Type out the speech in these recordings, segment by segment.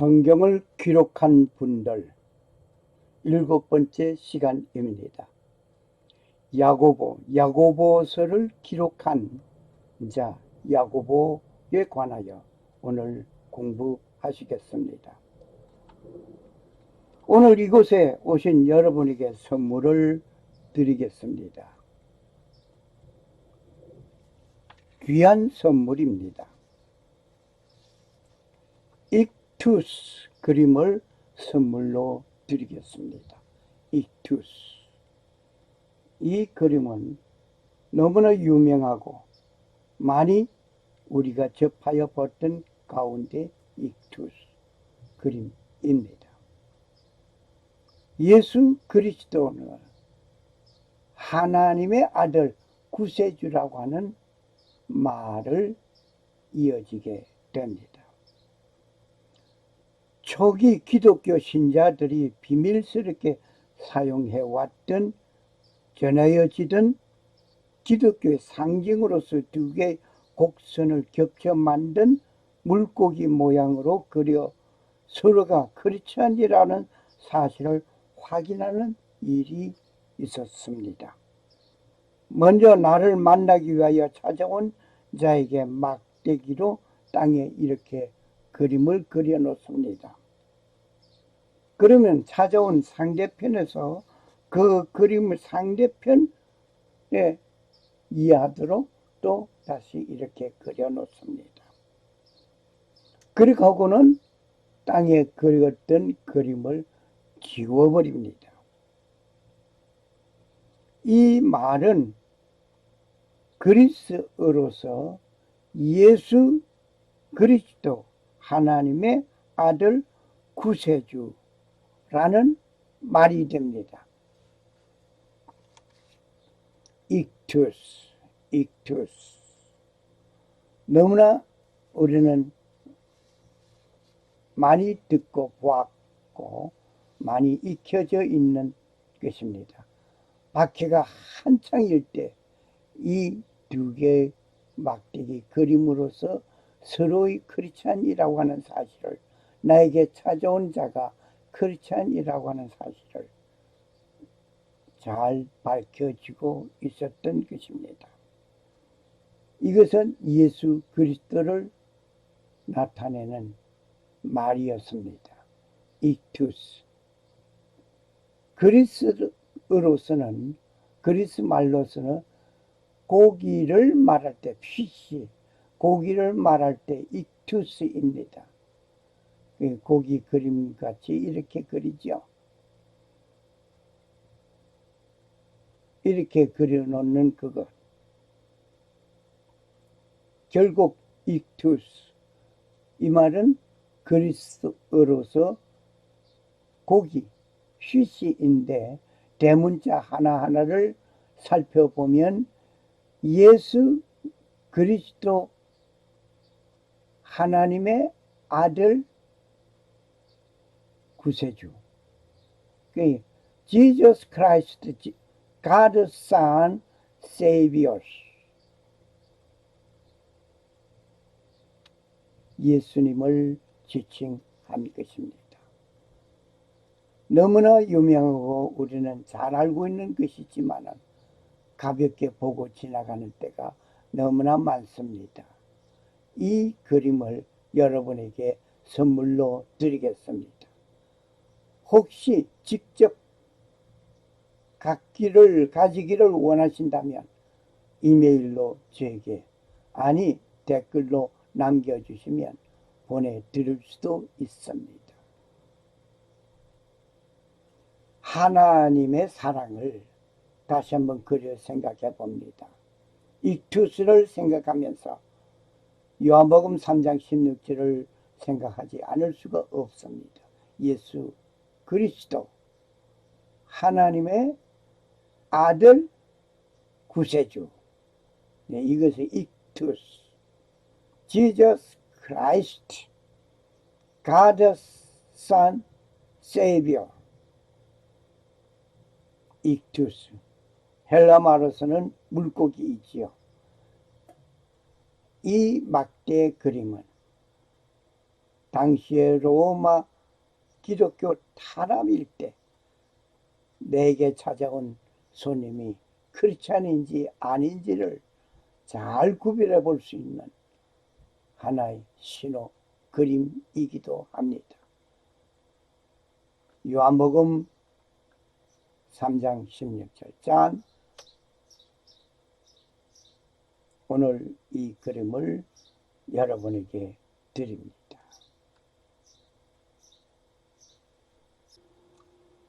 성경을 기록한 분들 7번째 시간입니다. 야고보서를 기록한 자 야고보에 관하여 오늘 공부하시겠습니다. 오늘 이곳에 오신 여러분에게 선물을 드리겠습니다. 귀한 선물입니다. 익투스 그림을 선물로 드리겠습니다. 익투스. 이 그림은 너무나 유명하고 많이 우리가 접하여 봤던 가운데 익투스 그림입니다. 예수 그리스도는 하나님의 아들 구세주라고 하는 말을 이어지게 됩니다. 초기 기독교 신자들이 비밀스럽게 사용해왔던 전하여지던 기독교의 상징으로서 두 개의 곡선을 겹쳐 만든 물고기 모양으로 그려 서로가 크리스찬이라는 사실을 확인하는 일이 있었습니다. 먼저 나를 만나기 위하여 찾아온 자에게 막대기로 땅에 이렇게 그림을 그려 놓습니다. 그러면 찾아온 상대편에서 그 그림을 상대편에 이해하도록 또 다시 이렇게 그려 놓습니다. 그리고 하고는 땅에 그렸던 그림을 지워버립니다. 이 말은 그리스어로서 예수 그리스도 하나님의 아들 구세주라는 말이 됩니다. 익투스. 너무나 우리는 많이 듣고 보았고 많이 익혀져 있는 것입니다. 박해가 한창일 때 이 두 개의 막대기 그림으로서 서로의 크리스찬이라고 하는 사실을, 나에게 찾아온 자가 크리스찬이라고 하는 사실을 잘 밝혀지고 있었던 것입니다. 이것은 예수 그리스도를 나타내는 말이었습니다. 익투스. 그리스 말로서는 고기를 말할 때 피시, 고기를 말할 때 익투스입니다. 고기 그림같이 이렇게 그리죠. 이렇게 그려놓는 그것. 결국 익투스. 이 말은 그리스어로서 고기, 피시인데 대문자 하나하나를 살펴보면 예수 그리스도 하나님의 아들 구세주, Jesus Christ, God's Son, Savior. 예수님을 지칭한 것입니다. 너무나 유명하고 우리는 잘 알고 있는 것이지만 가볍게 보고 지나가는 때가 너무나 많습니다. 이 그림을 여러분에게 선물로 드리겠습니다. 혹시 직접 가지기를 원하신다면 이메일로 저에게, 댓글로 남겨주시면 보내드릴 수도 있습니다. 하나님의 사랑을 다시 한번 그려 생각해 봅니다. 익투스를 생각하면서 요한복음 3장 16절을 생각하지 않을 수가 없습니다. 예수 그리스도 하나님의 아들 구세주. 이것이 익투스. Jesus Christ, God's Son, Savior. 익투스. 헬라 말로서는 물고기이지요. 이 막대 그림은 당시에 로마 기독교 탄압일 때 내게 찾아온 손님이 크리스찬인지 아닌지를 잘 구별해 볼 수 있는 하나의 신호 그림이기도 합니다. 요한복음 3장 16절 짠. 오늘 이 그림을 여러분에게 드립니다.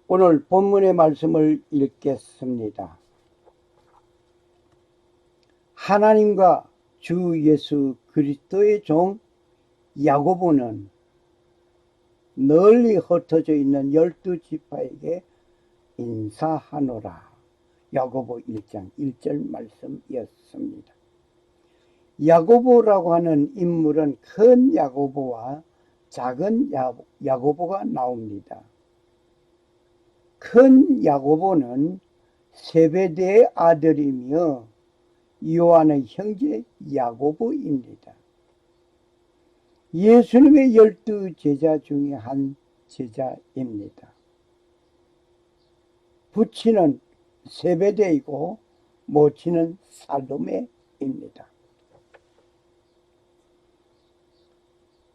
오늘 본문의 말씀을 읽겠습니다. 하나님과 주 예수 그리스도의 종 야고보는 널리 흩어져 있는 12지파에게 인사하노라. 야고보 1장 1절 말씀이었습니다. 야고보라고 하는 인물은 큰 야고보와 작은 야고보가 나옵니다. 큰 야고보는 세베대의 아들이며 요한의 형제 야고보입니다. 예수님의 12제자 중에 한 제자입니다. 부친은 세베대이고 모친은 살로메입니다.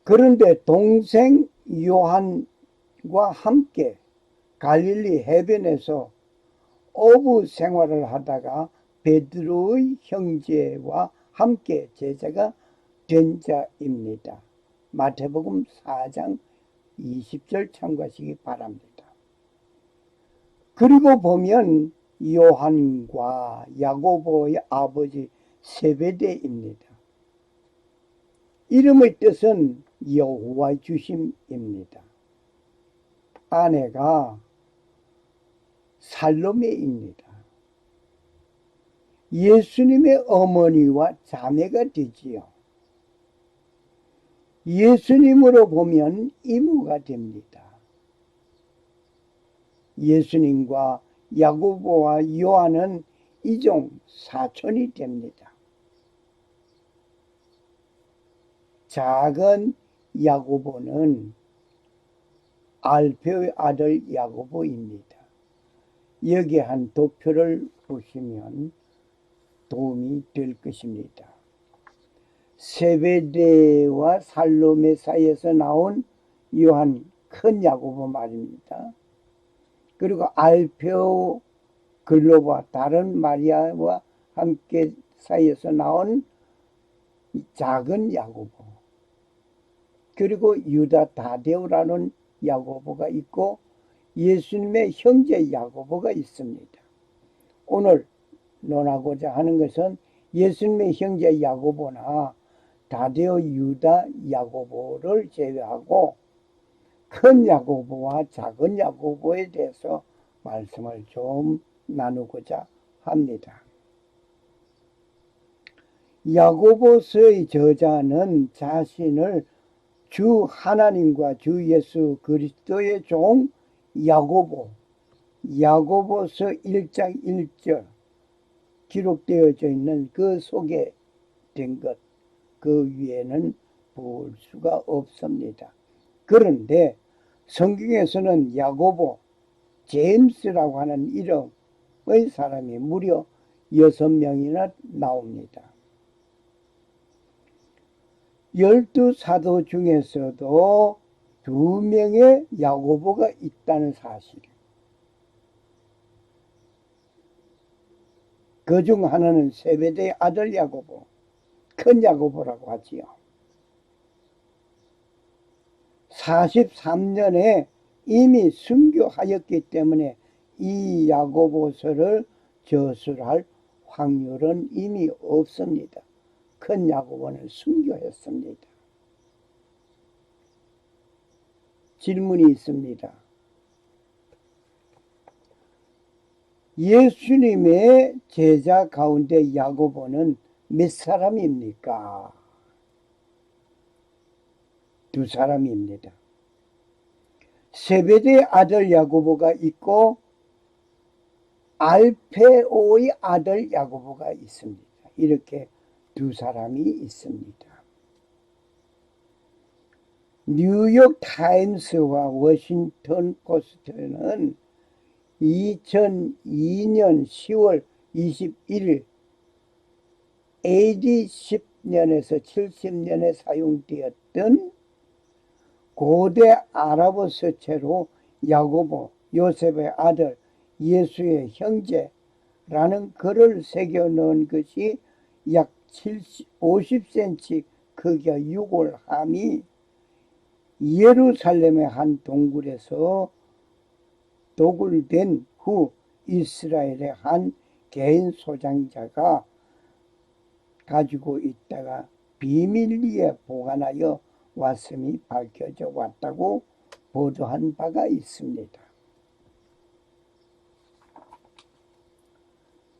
그런데 동생 요한과 함께 갈릴리 해변에서 어부 생활을 하다가 베드로의 형제와 함께 제자가 된 자입니다. 마태복음 4장 20절 참고하시기 바랍니다. 그리고 보면 요한과 야고보의 아버지 세베대입니다. 이름의 뜻은 여호와의 주심입니다. 아내가 살로메입니다. 예수님의 어머니와 자매가 되지요. 예수님으로 보면 이모가 됩니다. 예수님과 야고보와 요한은 이종 사촌이 됩니다. 작은 야고보는 알페오의 아들 야고보입니다. 여기에 한 도표를 보시면 도움이 될 것입니다. 세베대와 살로메 사이에서 나온 요한 큰 야고보 말입니다. 그리고 알페오 글로바 다른 마리아와 함께 사이에서 나온 작은 야고보, 그리고 유다 다데오라는 야고보가 있고 예수님의 형제 야고보가 있습니다. 오늘 논하고자 하는 것은 예수님의 형제 야고보나 다데오 유다 야고보를 제외하고 큰 야고보와 작은 야고보에 대해서 말씀을 좀 나누고자 합니다. 야고보서의 저자는 자신을 주 하나님과 주 예수 그리스도의 종 야고보서 1장 1절 기록되어져 있는 그 소개된 것, 그 위에는 볼 수가 없습니다. 그런데 성경에서는 야고보, 제임스라고 하는 이름의 사람이 무려 6명이나 나옵니다. 12사도 중에서도 2명의 야고보가 있다는 사실. 그 중 하나는 세베대의 아들 야고보, 큰 야고보라고 하지요. 43년에 이미 순교하였기 때문에 이 야고보서를 저술할 확률은 이미 없습니다. 큰 야고보는 순교했습니다. 질문이 있습니다. 예수님의 제자 가운데 야고보는 몇 사람입니까? 2사람입니다. 세베대의 아들 야고보가 있고 알페오의 아들 야고보가 있습니다. 이렇게 2사람이 있습니다. 뉴욕 타임스와 워싱턴 포스트는 2002년 10월 21일 AD 10년에서 70년에 사용되었던 고대 아랍어 서체로 야고보, 요셉의 아들, 예수의 형제라는 글을 새겨 넣은 것이 약 50cm 크기와 유골함이 예루살렘의 한 동굴에서 도굴된 후 이스라엘의 한 개인 소장자가 가지고 있다가 비밀리에 보관하여 왔음이 밝혀져 왔다고 보도한 바가 있습니다.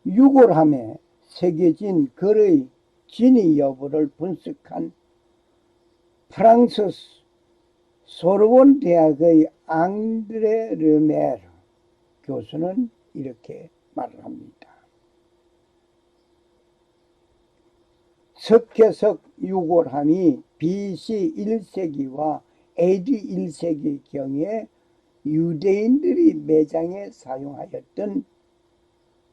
유골함에 새겨진 글의 진위 여부를 분석한 프랑스 소르본 대학의 앙드레 르메르 교수는 이렇게 말을 합니다. 석회석 유골함이 BC 1세기와 AD 1세기경에 유대인들이 매장에 사용하였던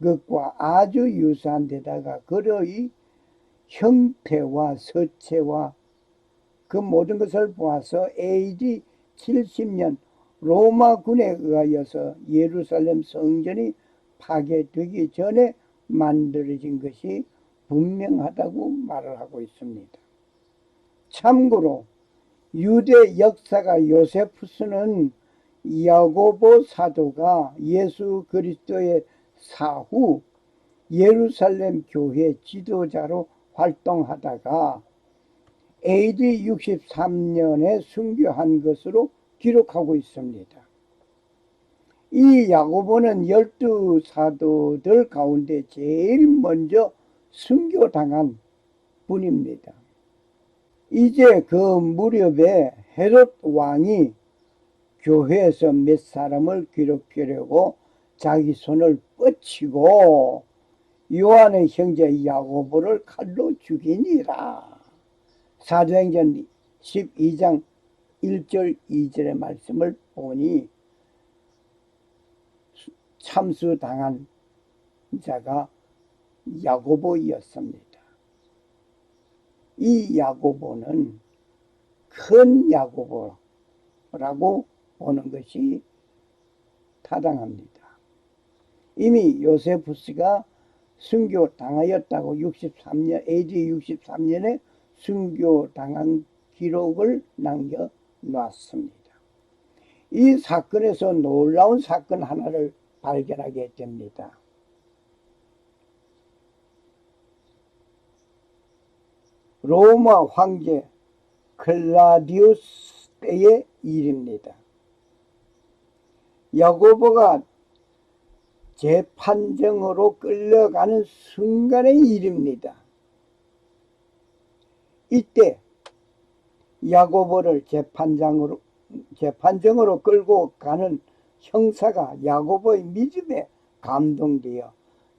것과 아주 유사한 데다가 그의 형태와 서체와 그 모든 것을 보아서 AD 70년 로마군에 의하여서 예루살렘 성전이 파괴되기 전에 만들어진 것이 분명하다고 말을 하고 있습니다. 참고로 유대 역사가 요세푸스는 야고보 사도가 예수 그리스도의 사후 예루살렘 교회 지도자로 활동하다가 AD 63년에 순교한 것으로 기록하고 있습니다. 이 야고보는 12사도들 가운데 제일 먼저 순교당한 분입니다. 이제 그 무렵에 헤롯 왕이 교회에서 몇 사람을 괴롭히려고 자기 손을 뻗치고 요한의 형제 야고보를 칼로 죽이니라. 사도행전 12장 1절 2절의 말씀을 보니 참수당한 자가 야고보였습니다. 이 야고보는 큰 야고보라고 보는 것이 타당합니다. 이미 요세푸스가 순교당하였다고 63년, AD 63년에 순교당한 기록을 남겨놨습니다. 이 사건에서 놀라운 사건 하나를 발견하게 됩니다. 로마 황제 클라디우스 때의 일입니다. 야고보가 재판정으로 끌려가는 순간의 일입니다. 이때 야고보를 재판정으로 끌고 가는 형사가 야고보의 믿음에 감동되어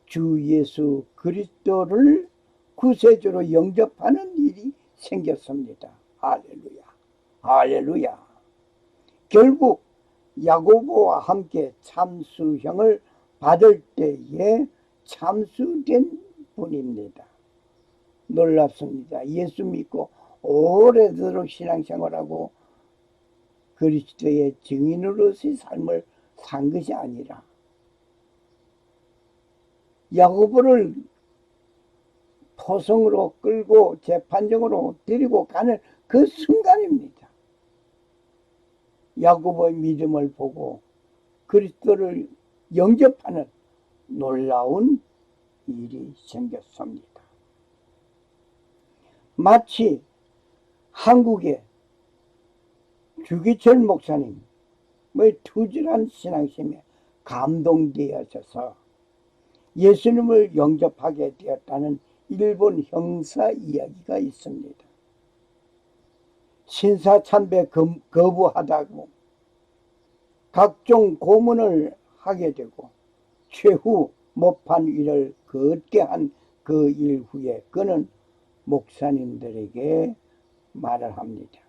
주 예수 그리스도를 구세주로 영접하는 일이 생겼습니다. 할렐루야, 할렐루야. 결국 야고보와 함께 참수형을 받을 때에 참수된 분입니다. 놀랍습니다. 예수 믿고 오래도록 신앙생활하고 그리스도의 증인으로서의 삶을 산 것이 아니라 야고보를 포성으로 끌고 재판정으로 데리고 가는 그 순간입니다. 야고보의 믿음을 보고 그리스도를 영접하는 놀라운 일이 생겼습니다. 마치 한국의 주기철 목사님의 투철한 신앙심에 감동되어져서 예수님을 영접하게 되었다는 일본 형사 이야기가 있습니다. 신사참배 거부하다고 각종 고문을 하게 되고 최후 모판 위를 걷게 한 그 일 후에 그는 목사님들에게 말을 합니다.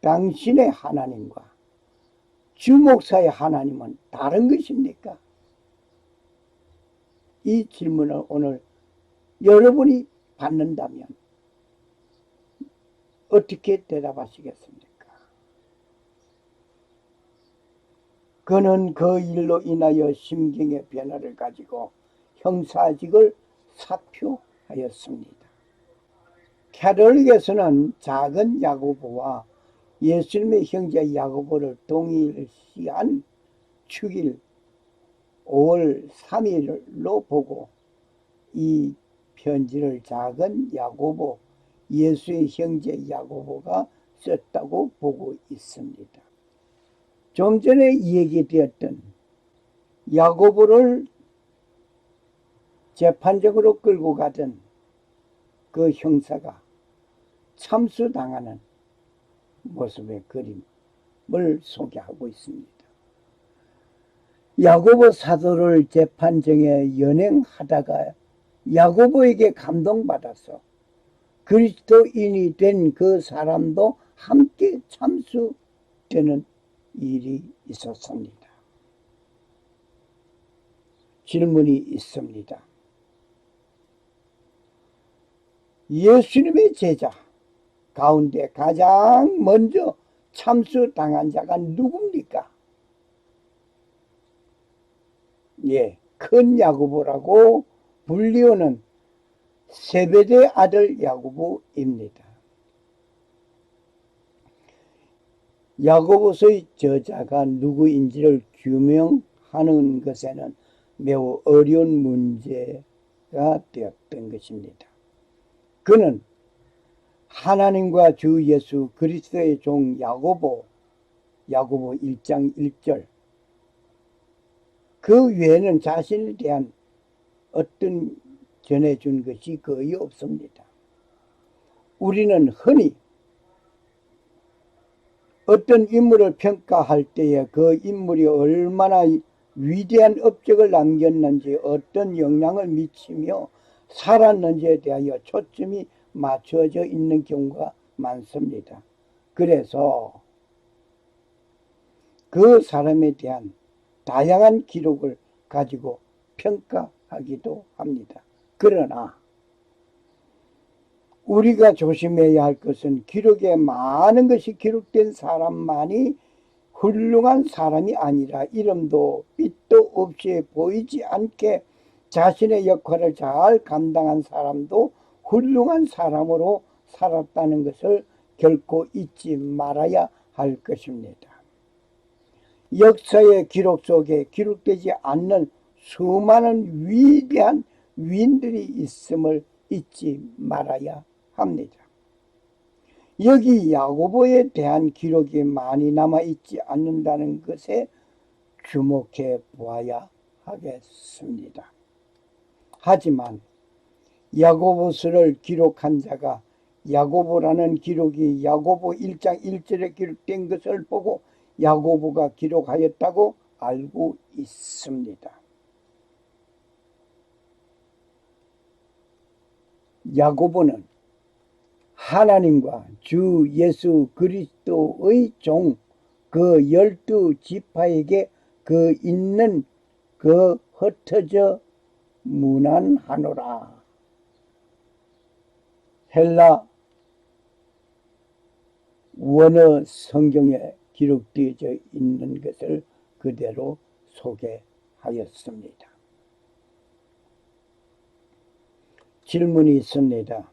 당신의 하나님과 주목사의 하나님은 다른 것입니까? 이 질문을 오늘 여러분이 받는다면 어떻게 대답하시겠습니까? 그는 그 일로 인하여 심경의 변화를 가지고 형사직을 사표하였습니다. 캐톨릭에서는 작은 야고보와 예수님의 형제 야고보를 동일시한 축일 5월 3일로 보고 이 편지를 작은 야고보, 예수의 형제 야고보가 썼다고 보고 있습니다. 좀 전에 얘기되었던 야고보를 재판적으로 끌고 가던 그 형사가 참수당하는 모습의 그림을 소개하고 있습니다. 야고보 사도를 재판정에 연행하다가 야고보에게 감동받아서 그리스도인이 된 그 사람도 함께 참수되는 일이 있었습니다. 질문이 있습니다. 예수님의 제자 가운데 가장 먼저 참수당한 자가 누굽니까? 예, 큰 야고보라고 불리우는 세베대 아들 야고보입니다. 야고보서의 저자가 누구인지를 규명하는 것에는 매우 어려운 문제가 되었던 것입니다. 그는 하나님과 주 예수 그리스도의 종 야고보 1장 1절 그 외에는 자신에 대한 어떤 전해준 것이 거의 없습니다. 우리는 흔히 어떤 인물을 평가할 때에 그 인물이 얼마나 위대한 업적을 남겼는지, 어떤 영향을 미치며 살았는지에 대하여 초점이 맞춰져 있는 경우가 많습니다. 그래서 그 사람에 대한 다양한 기록을 가지고 평가하기도 합니다. 그러나 우리가 조심해야 할 것은 기록에 많은 것이 기록된 사람만이 훌륭한 사람이 아니라 이름도 빛도 없이 보이지 않게 자신의 역할을 잘 감당한 사람도 훌륭한 사람으로 살았다는 것을 결코 잊지 말아야 할 것입니다. 역사의 기록 속에 기록되지 않는 수많은 위대한 위인들이 있음을 잊지 말아야 합니다. 여기 야고보에 대한 기록이 많이 남아있지 않는다는 것에 주목해 보아야 하겠습니다. 하지만 야고보서를 기록한 자가 야고보라는 기록이 야고보 1장 1절에 기록된 것을 보고 야고보가 기록하였다고 알고 있습니다. 야고보는 하나님과 주 예수 그리스도의 종 그 12지파에게 그 있는 그 흩어져 문안하노라. 헬라 원어 성경에 기록되어져 있는 것을 그대로 소개하였습니다. 질문이 있습니다.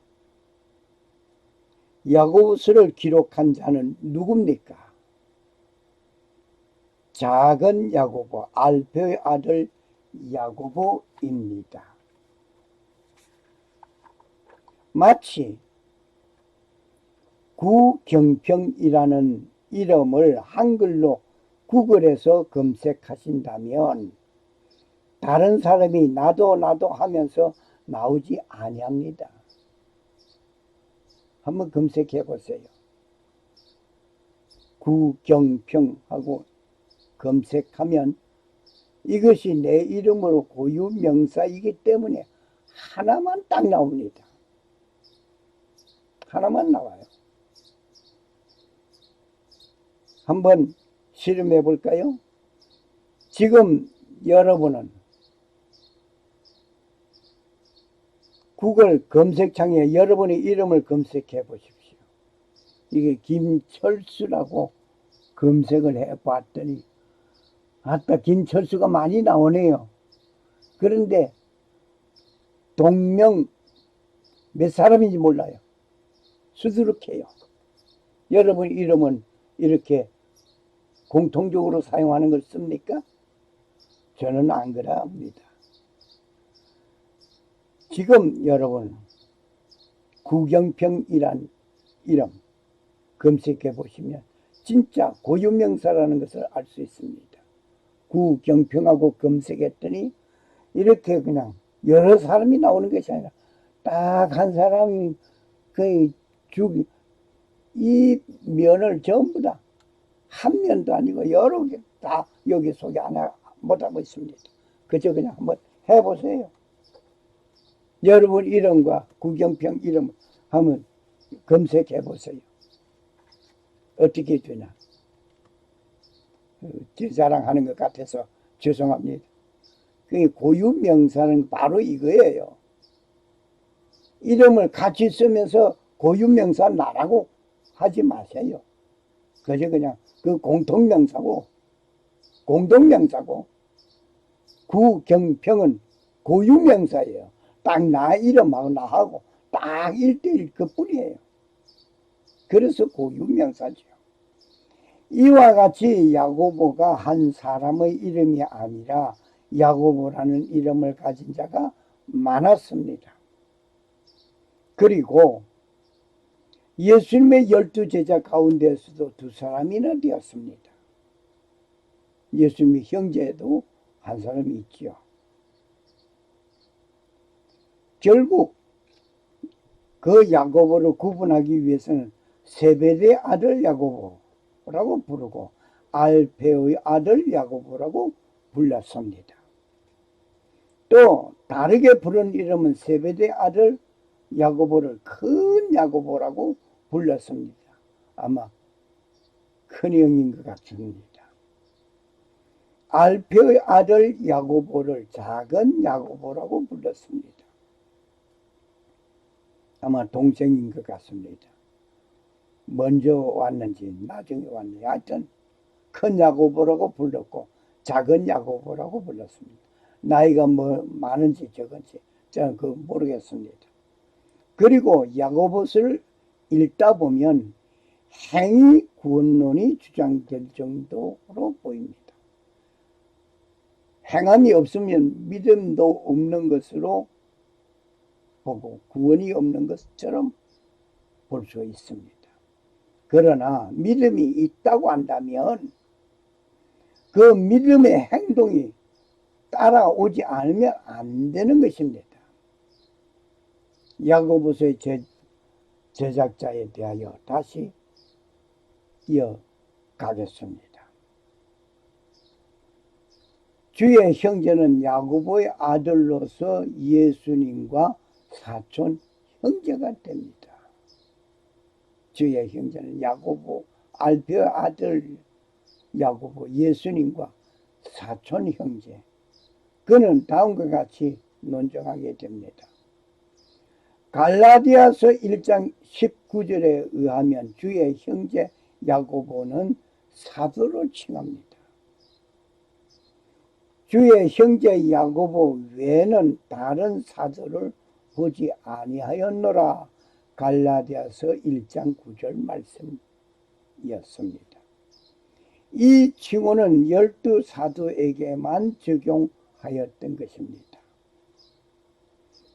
야고보서를 기록한 자는 누굽니까? 작은 야고보, 알페의 아들 야고보입니다. 마치 구경평이라는 이름을 한글로 구글에서 검색하신다면 다른 사람이 나도 하면서 나오지 아니합니다. 한번 검색해 보세요. 구경평하고 검색하면 이것이 내 이름으로 고유명사이기 때문에 하나만 딱 나옵니다. 하나만 나와요. 한번 실험해 볼까요? 지금 여러분은 구글 검색창에 여러분의 이름을 검색해 보십시오. 이게 김철수라고 검색을 해 봤더니 아따 김철수가 많이 나오네요. 그런데 동명 몇 사람인지 몰라요. 수두룩해요. 여러분 이름은 이렇게 공통적으로 사용하는 걸 씁니까? 저는 안 그래 합니다. 지금 여러분 구경평이란 이름 검색해 보시면 진짜 고유명사라는 것을 알 수 있습니다. 구경평하고 검색했더니 이렇게 그냥 여러 사람이 나오는 것이 아니라 딱 한 사람이 이 면을 전부 다 한 면도 아니고 여러 개 다 여기 소개 못하고 있습니다. 그저 그냥 한번 해보세요. 여러분 이름과 구경평 이름 한번 검색해 보세요. 어떻게 되나. 제 자랑하는 것 같아서 죄송합니다. 그 고유명사는 바로 이거예요. 이름을 같이 쓰면서 고유명사 나라고 하지 마세요. 그저 그냥 그 공통명사고 구경평은 고유명사예요. 딱 나 이름하고 나하고 딱 1:1 그뿐이에요. 그래서 고유명사죠. 이와 같이 야고보가 한 사람의 이름이 아니라 야고보라는 이름을 가진 자가 많았습니다. 그리고 예수님의 12제자 가운데서도 2사람이나 되었습니다. 예수님의 형제도 한 사람이 있지요. 결국 그 야고보를 구분하기 위해서는 세베대의 아들 야고보라고 부르고 알페의 아들 야고보라고 불렀습니다. 또 다르게 부른 이름은 세베대의 아들 야고보를 큰 야고보라고 불렀습니다. 아마 큰 형인 것 같습니다. 알페의 아들 야고보를 작은 야고보라고 불렀습니다. 아마 동생인 것 같습니다. 먼저 왔는지 나중에 왔는지 하여튼 큰 야고보라고 불렀고 작은 야고보라고 불렀습니다. 나이가 뭐 많은지 적은지 저는 그거 모르겠습니다. 그리고 야고보서를 읽다 보면 행위 구원론이 주장될 정도로 보입니다. 행함이 없으면 믿음도 없는 것으로 보고 구원이 없는 것처럼 볼 수 있습니다. 그러나 믿음이 있다고 한다면 그 믿음의 행동이 따라오지 않으면 안 되는 것입니다. 야고보서의 제작자에 대하여 다시 이어가겠습니다. 주의 형제는 야고보의 아들로서 예수님과 사촌 형제가 됩니다. 주의 형제는 야고보, 알페의 아들 야고보, 예수님과 사촌 형제. 그는 다음과 같이 논증하게 됩니다. 갈라디아서 1장 19절에 의하면 주의 형제 야고보는 사도로 칭합니다. 주의 형제 야고보 외에는 다른 사도를 보지 아니하였노라. 갈라디아서 1장 9절 말씀이었습니다. 이 칭호는 12사도에게만 적용하였던 것입니다.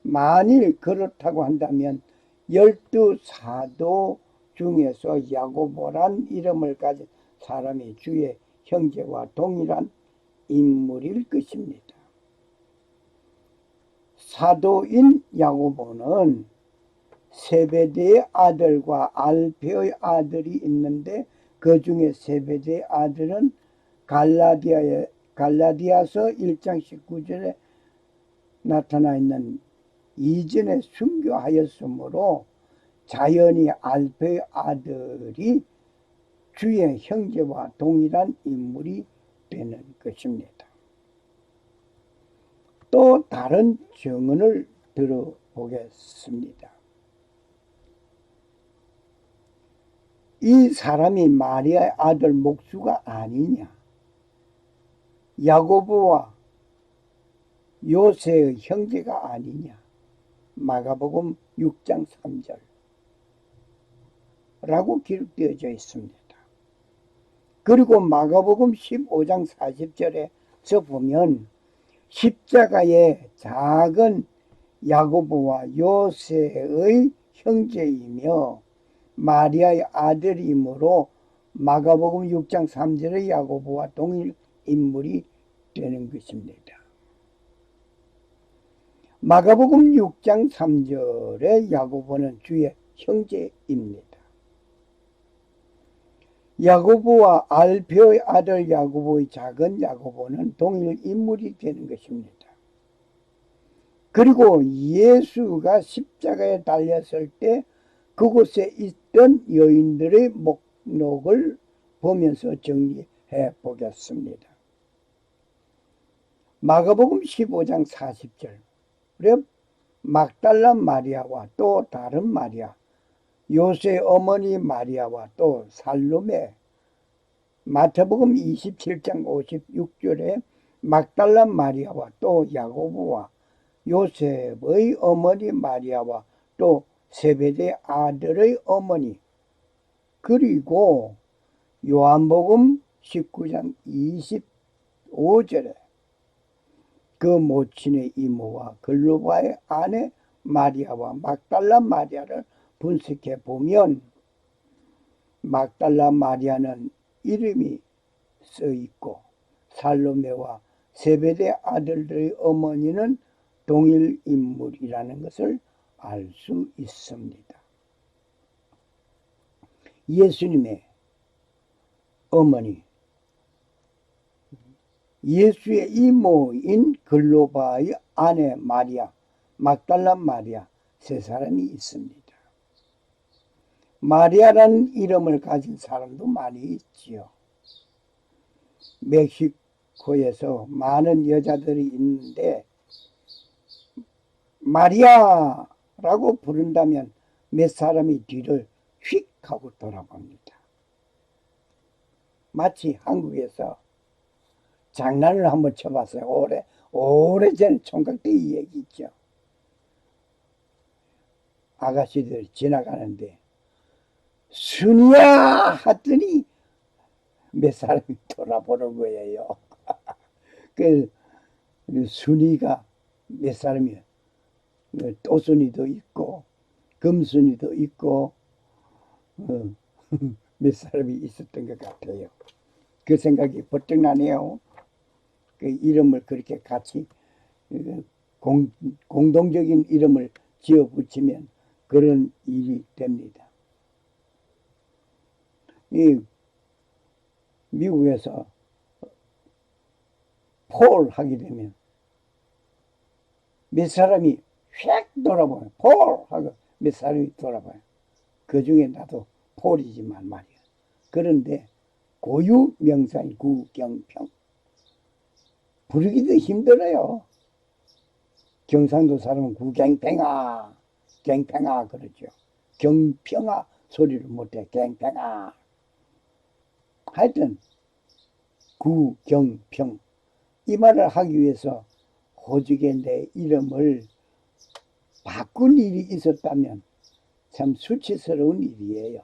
만일 그렇다고 한다면 12사도 중에서 야고보란 이름을 가진 사람이 주의 형제와 동일한 인물일 것입니다. 사도인 야고보는 세베대의 아들과 알페의 아들이 있는데 그 중에 세베대의 아들은 갈라디아서 1장 19절에 나타나 있는 이전에 순교하였으므로 자연히 알페의 아들이 주의 형제와 동일한 인물이 되는 것입니다. 또 다른 증언을 들어보겠습니다. 이 사람이 마리아의 아들 목수가 아니냐? 야고보와 요새의 형제가 아니냐? 마가복음 6장 3절 라고 기록되어져 있습니다. 그리고 마가복음 15장 40절에서 보면 십자가의 작은 야고보와 요새의 형제이며 마리아의 아들이므로 마가복음 6장 3절의 야고보와 동일 인물이 되는 것입니다. 마가복음 6장 3절의 야고보는 주의 형제입니다. 야고보와 알페오의 아들 야고보의 작은 야고보는 동일 인물이 되는 것입니다. 그리고 예수가 십자가에 달렸을 때 그곳에 있던 여인들의 목록을 보면서 정리해 보겠습니다. 마가복음 15장 40절 막달라 마리아와 또 다른 마리아, 요새 어머니 마리아와 또 살로메, 마태복음 27장 56절에 막달라 마리아와 또 야고보와 요셉의 어머니 마리아와 또 세베대 아들의 어머니, 그리고 요한복음 19장 25절에 그 모친의 이모와 글로바의 아내 마리아와 막달라 마리아를 분석해 보면 막달라 마리아는 이름이 써 있고 살로메와 세베대 아들들의 어머니는 동일 인물이라는 것을 알 수 있습니다. 예수님의 어머니, 예수의 이모인 글로바의 아내 마리아, 막달라 마리아 세 사람이 있습니다. 마리아라는 이름을 가진 사람도 많이 있지요. 멕시코에서 많은 여자들이 있는데 마리아라고 부른다면 몇 사람이 뒤를 휙 하고 돌아봅니다. 마치 한국에서 장난을 한번 쳐봤어요. 오래전 총각 때 이 얘기 있죠. 아가씨들 지나가는데 순이야 하더니 몇 사람이 돌아보는 거예요. 그 순이가 몇 사람이요. 또순이도 있고 금순이도 있고 몇 사람이 있었던 것 같아요. 그 생각이 번뜩 나네요. 그 이름을 그렇게 같이 공동적인 이름을 지어 붙이면 그런 일이 됩니다. 이 미국에서 폴 하게 되면 몇 사람이 휙 돌아봐요. 폴 하고 몇 사람이 돌아봐요. 그 중에 나도 폴이지만 말이야. 그런데 고유 명사인 구경평 부르기도 힘들어요. 경상도 사람은 구경평아 갱평아 그러죠. 경평아 소리를 못해. 갱평아. 하여튼 구경평 이 말을 하기 위해서 호적에 내 이름을 바꾼 일이 있었다면 참 수치스러운 일이에요.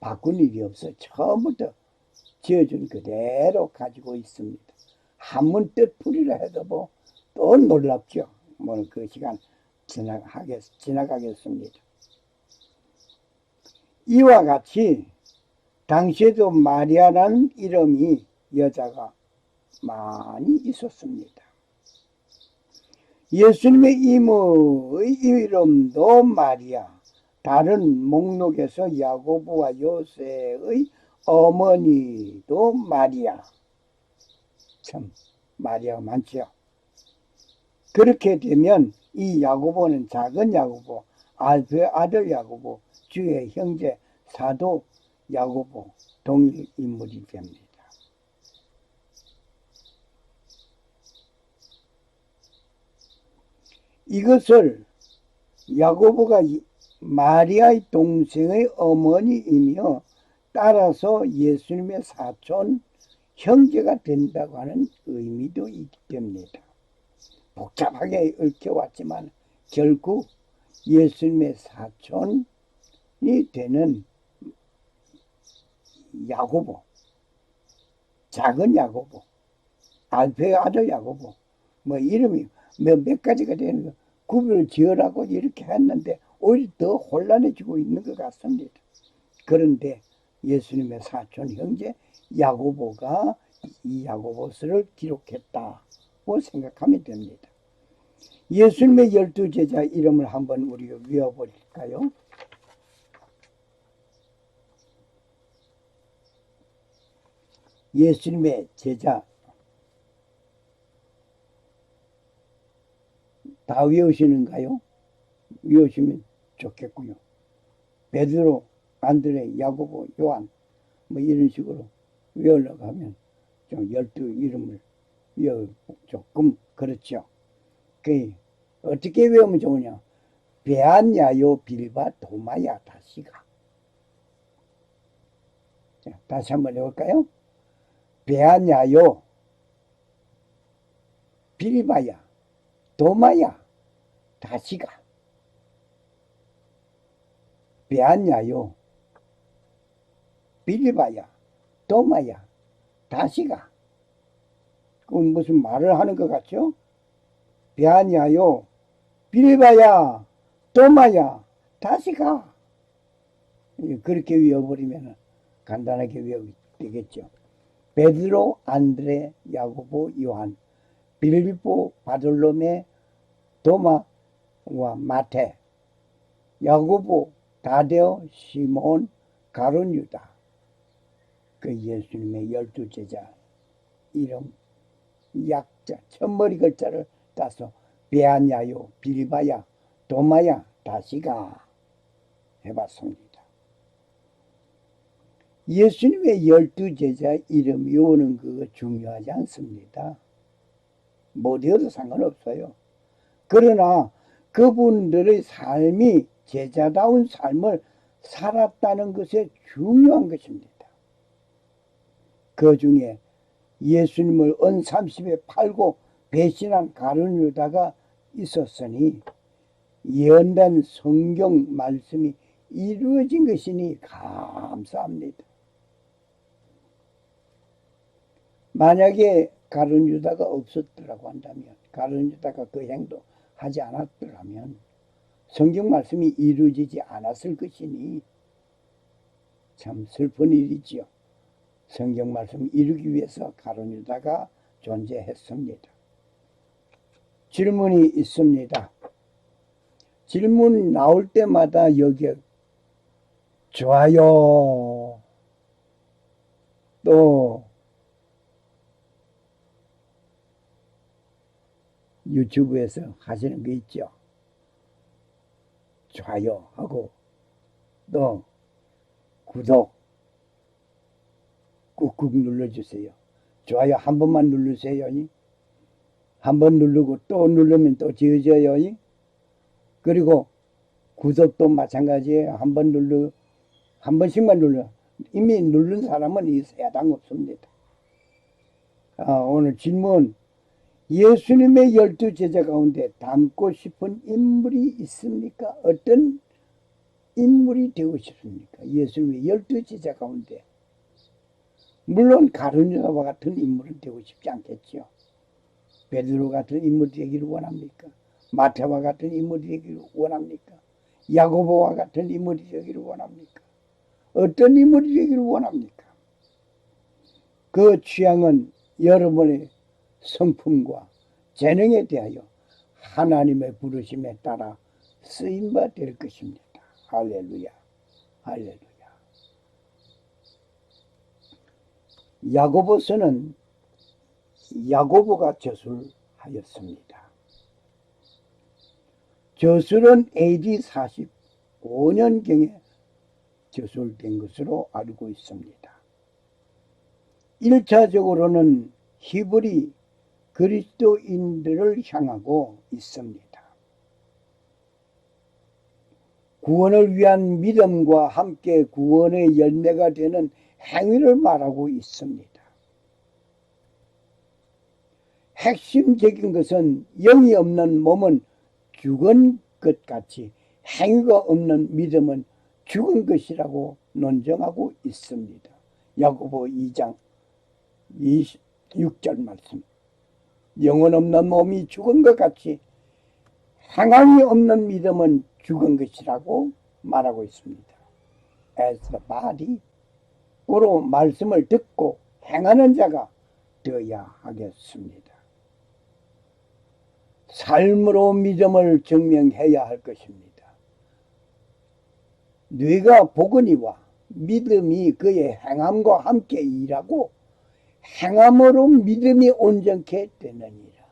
바꾼 일이 없어. 처음부터 지어준 그대로 가지고 있습니다. 한문 뜻풀이라 해도 뭐 또 놀랍죠. 뭐 그 시간 지나가겠습니다. 이와 같이 당시에도 마리아라는 이름이 여자가 많이 있었습니다. 예수님의 이모의 이름도 마리아, 다른 목록에서 야고보와 요새의 어머니도 마리아. 참 마리아가 많죠. 그렇게 되면 이 야고보는 작은 야고보, 알페의 아들 야고보, 주의 형제 사도 야고보, 동일 인물이 됩니다. 이것을 야고보가 마리아의 동생의 어머니이며 따라서 예수님의 사촌 형제가 된다고 하는 의미도 있기 때문이다. 복잡하게 얽혀왔지만 결국 예수님의 사촌이 되는 야고보, 작은 야고보, 알페의 아들 야고보, 뭐 이름이 몇 가지가 되는 거 구별을 지으라고 이렇게 했는데 오히려 더 혼란해지고 있는 것 같습니다. 그런데 예수님의 사촌 형제 야고보가 이 야고보서를 기록했다고 생각하면 됩니다. 예수님의 12제자 이름을 한번 우리가 외워볼까요? 예수님의 제자 다 외우시는가요? 외우시면 좋겠고요. 베드로, 안드레, 야고보, 요한 뭐 이런 식으로 외우려고 하면 좀 12 이름을 외우 조금 그렇죠. 그 어떻게 외우면 좋으냐? 베아냐요 빌바 도마야 다시가. 자, 다시 한번 해볼까요? 베아냐요 빌바야 도마야 다시가. 베아냐요 빌바야 도마야 다시가. 그건 무슨 말을 하는 것 같죠? 베아냐요 빌바야 도마야 다시가. 그렇게 외워버리면 간단하게 외우게 되겠죠. 베드로, 안드레, 야고보, 요한, 빌립보, 바돌로메, 도마와 마테, 야고보, 다데오, 시몬, 가룟 유다. 그 예수님의 12제자 이름 약자 첫머리 글자를 따서 베아냐요 빌바야 도마야 다시가 해봤습니다. 예수님의 12제자 이름 외우는 그거 중요하지 않습니다. 뭐 되어도 상관없어요. 그러나 그분들의 삶이 제자다운 삶을 살았다는 것에 중요한 것입니다. 그 중에 예수님을 은 30에 팔고 배신한 가룟 유다가 있었으니 예언된 성경 말씀이 이루어진 것이니 감사합니다. 만약에 가룟 유다가 없었더라고 한다면, 가룟 유다가 그 행동 하지 않았더라면 성경 말씀이 이루어지지 않았을 것이니 참 슬픈 일이지요. 성경 말씀 이루기 위해서 가룟 유다가 존재했습니다. 질문이 있습니다. 질문 나올 때마다 여기에 좋아요, 또 유튜브에서 하시는 거 있죠. 좋아요 하고 또 구독 꾹꾹 눌러주세요. 좋아요 한 번만 누르세요. 한 번 누르고 또 누르면 또 지어져요. 그리고 구독도 마찬가지예요. 한 번씩만 눌러. 이미 누른 사람은 야당 없습니다. 오늘 질문. 예수님의 12제자 가운데 닮고 싶은 인물이 있습니까? 어떤 인물이 되고 싶습니까? 예수님의 12제자 가운데. 물론 가룟 유다와 같은 인물은 되고 싶지 않겠죠. 베드로 같은 인물이 되기를 원합니까? 마태와 같은 인물이 되기를 원합니까? 야고보와 같은 인물이 되기를 원합니까? 어떤 인물이 되기를 원합니까? 그 취향은 여러분의 성품과 재능에 대하여 하나님의 부르심에 따라 쓰임바 될 것입니다. 할렐루야, 할렐루야. 야고보서는 야고보가 저술하였습니다. 저술은 AD 45년경에 저술된 것으로 알고 있습니다. 1차적으로는 히브리 그리스도인들을 향하고 있습니다. 구원을 위한 믿음과 함께 구원의 열매가 되는 행위를 말하고 있습니다. 핵심적인 것은 영이 없는 몸은 죽은 것 같이 행위가 없는 믿음은 죽은 것이라고 논정하고 있습니다. 야고보 2장 26절 말씀. 영혼 없는 몸이 죽은 것 같이 행함이 없는 믿음은 죽은 것이라고 말하고 있습니다. As the body, 고로 말씀을 듣고 행하는 자가 되어야 하겠습니다. 삶으로 믿음을 증명해야 할 것입니다. 뇌가 보거니와 믿음이 그의 행함과 함께 일하고 행함으로 믿음이 온전케 되느니라.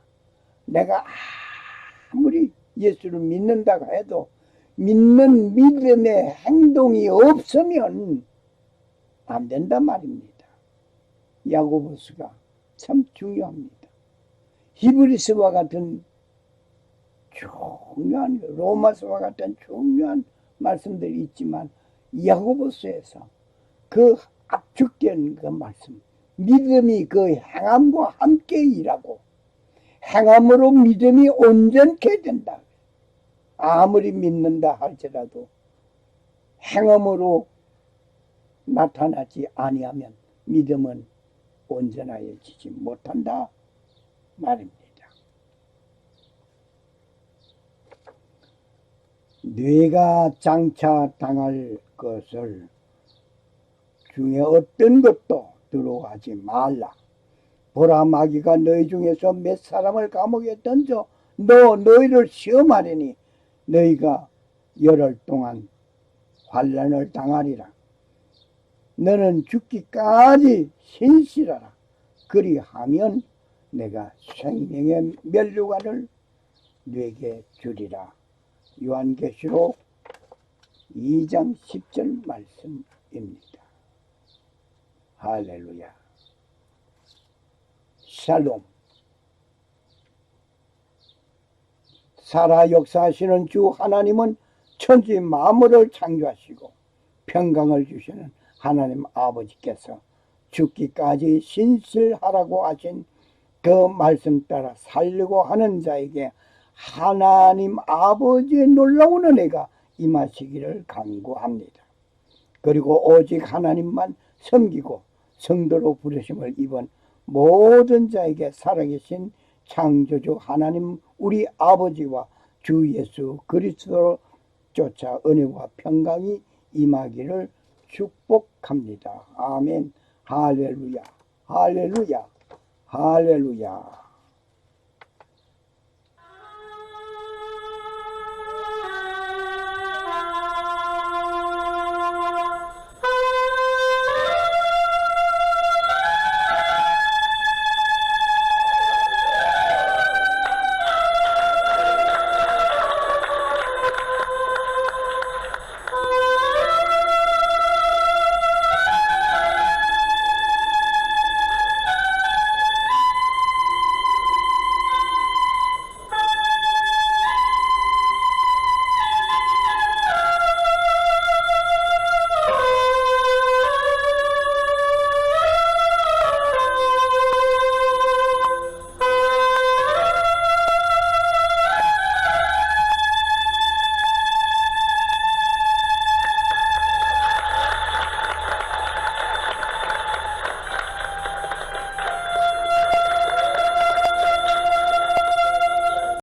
내가 아무리 예수를 믿는다고 해도 믿는 믿음의 행동이 없으면 안 된단 말입니다. 야고보서가 참 중요합니다. 히브리서와 같은 중요한, 로마서와 같은 중요한 말씀들이 있지만 야고보서에서 그 압축된 그 말씀, 믿음이 그 행함과 함께 일하고 행함으로 믿음이 온전케 된다. 아무리 믿는다 할지라도 행함으로 나타나지 아니하면 믿음은 온전하여지지 못한다 말입니다. 뇌가 장차당할 것을 중에 어떤 것도 들어가지 말라. 보라, 마귀가 너희 중에서 몇 사람을 감옥에 던져 너희를 시험하려니 너희가 열흘 동안 환난을 당하리라. 너는 죽기까지 신실하라. 그리하면 내가 생명의 면류관을 네게 주리라. 요한계시록 2장 10절 말씀입니다. 할렐루야. 샬롬. 살아 역사하시는 주 하나님은 천지 만물을 창조하시고 평강을 주시는 하나님 아버지께서 죽기까지 신실하라고 하신 그 말씀 따라 살려고 하는 자에게 하나님 아버지의 놀라운 은혜가 임하시기를 간구합니다. 그리고 오직 하나님만 섬기고 성도로 부르심을 입은 모든 자에게 살아계신 창조주 하나님 우리 아버지와 주 예수 그리스도를 쫓아 은혜와 평강이 임하기를 축복합니다. 아멘. 할렐루야. 할렐루야. 할렐루야.